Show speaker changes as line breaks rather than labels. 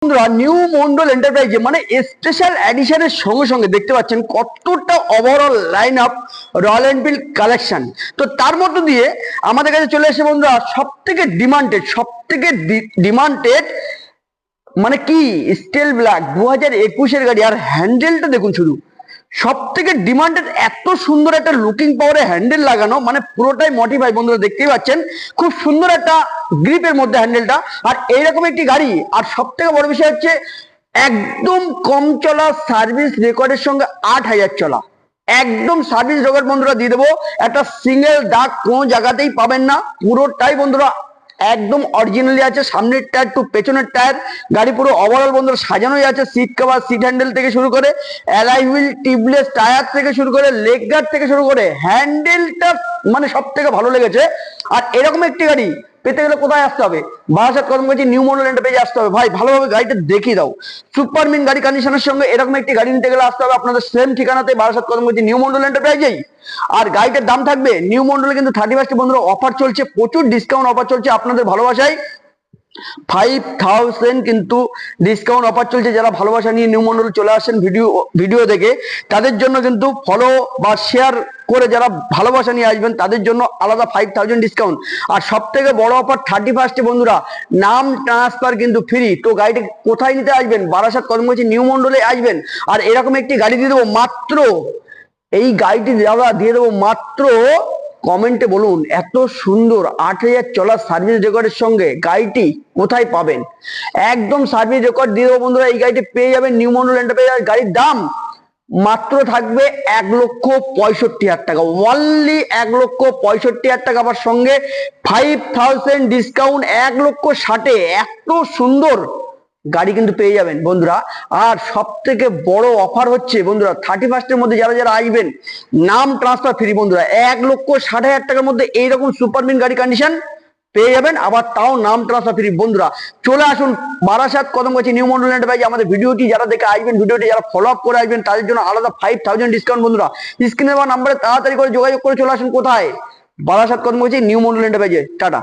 বন্ধুরা নিউ মন্ডল এন্টারপ্রাইজে মানে স্পেশাল এডিশনের সঙ্গে সঙ্গে দেখতে পাচ্ছেন কতটা overall line up royal Enfield collection. তো তার মধ্য দিয়ে আমাদের কাছে চলে এসে বন্ধুরা সব থেকে ডিমান্ডেড মানে কি স্টিল ব্ল্যাক 2021-এর গাড়ি। আর হ্যান্ডেলটা দেখুন, শুধু সব থেকে ডিমান্ডেড, এত সুন্দর একটা লুকিং পাওয়ারে হ্যান্ডেল লাগানো, মানে পুরোটাই মডিফাই। বন্ধুরা দেখতেই পাচ্ছেন খুব সুন্দর একটা গ্রিপের মধ্যে হ্যান্ডেলটা, আর এইরকম একটি গাড়ি। আর সব থেকে বড় বিষয় হচ্ছে একদম কম চলা, সার্ভিস রেকর্ডের সঙ্গে 8000 চলা, একদম সার্ভিস রেকর্ড বন্ধুরা দিয়ে দেবো। একটা সিঙ্গেল দাগ কোনো জায়গাতেই পাবেন না, পুরোটাই বন্ধুরা একদম অরিজিনালি আছে। সামনের টায়ার টু পেছনের টায়ার, গাড়ি পুরো ওভারঅল বন্ধুরা সাজানোই আছে। সিট কভার, সিট হ্যান্ডেল থেকে শুরু করে অ্যালয় হুইল, টিউবলেস টায়ার থেকে শুরু করে লেগ গার্ড থেকে শুরু করে হ্যান্ডেলটা মানে সব থেকে ভালো লেগেছে। আর এরকম একটি গাড়ি পেতে গেলে কোথায় আসতে হবে? বারাসাত কদমগাছি নিউ মডেল এন্টারপ্রাইজে আসতে হবে। ভাই ভালোভাবে গাড়িটা দেখিয়ে দাও। সুপার মিন গাড়ি কন্ডিশনের সঙ্গে এরকম একটি গাড়ি নিতে গেলে আসতে হবে আপনাদের সেম ঠিকানাতে, বারাসাত কদমগাছি নিউ মডেল এন্টারপ্রাইজেই। আর গাড়িটার দাম থাকবে নিউ মডেলে কিন্তু 31 বন্ধুরা অফার চলছে, প্রচুর ডিসকাউন্ট অফার চলছে আপনাদের ভালোবাসায়। 5000 কিন্তু ডিসকাউন্ট অফার চলছে। যারা ভালোবাসা নিয়ে নিউ মন্ডল চলে আসেন ভিডিও দেখে, তাদের জন্য কিন্তু ফলো বা শেয়ার করে যারা ভালোবাসা নিয়ে আসবেন তাদের জন্য আলাদা 5000 ডিসকাউন্ট। আর সব থেকে বড় অফার 31 বন্ধুরা নাম ট্রান্সফার কিন্তু ফ্রি। তো গাড়িটি কোথায় নিতে আসবেন? বারাসাত কদমগাছি নিউ মন্ডলে আসবেন। আর এরকম একটি গাড়ি দিয়ে দেবো মাত্র, এই গাড়িটি দিয়ে দেবো মাত্র, কমেন্টে বলুন এত সুন্দর 8000 চলা সার্ভিস রেকর্ডের সঙ্গে গাড়িটি কোথায় পাবেন? একদম সার্ভিস রেকর্ড দিয়ে দেবো বন্ধুরা। এই গাড়িটি পেয়ে যাবেন নিউ মন্ডল এন্টারপ্রাইজ। গাড়ির দাম মাত্র থাকবে 1,65,000 টাকা, ওনলি 1,65,000 টাকা। আবার সঙ্গে 5000 ডিসকাউন্ট, 1,60,000। এত সুন্দর গাড়ি কিন্তু পেয়ে যাবেন বন্ধুরা। আর সব থেকে বড় অফার হচ্ছে বন্ধুরা 31-এর মধ্যে যারা যারা আসবেন নাম ট্রান্সফার ফ্রি বন্ধুরা। 1,60,000 টাকার মধ্যে এইরকম সুপারমিন গাড়ি কন্ডিশন পেয়ে যাবেন, আবার তাও নাম ট্রান্সফার ফ্রি। বন্ধুরা চলে আসুন বারাসাত কদমগাছি নিউ মন্ডল এন্টারপ্রাইজ। আমাদের ভিডিওটি যারা দেখে আসবেন, ভিডিওটি যারা ফলো আপ করে আসবেন তাদের জন্য আলাদা 5000 ডিসকাউন্ট বন্ধুরা। স্ক্রিনে বা নাম্বারে তাড়াতাড়ি করে যোগাযোগ করে চলে আসুন। কোথায়? বারাসাত কদমগাছি নিউ মন্ডল এন্টারপ্রাইজে। টাটা।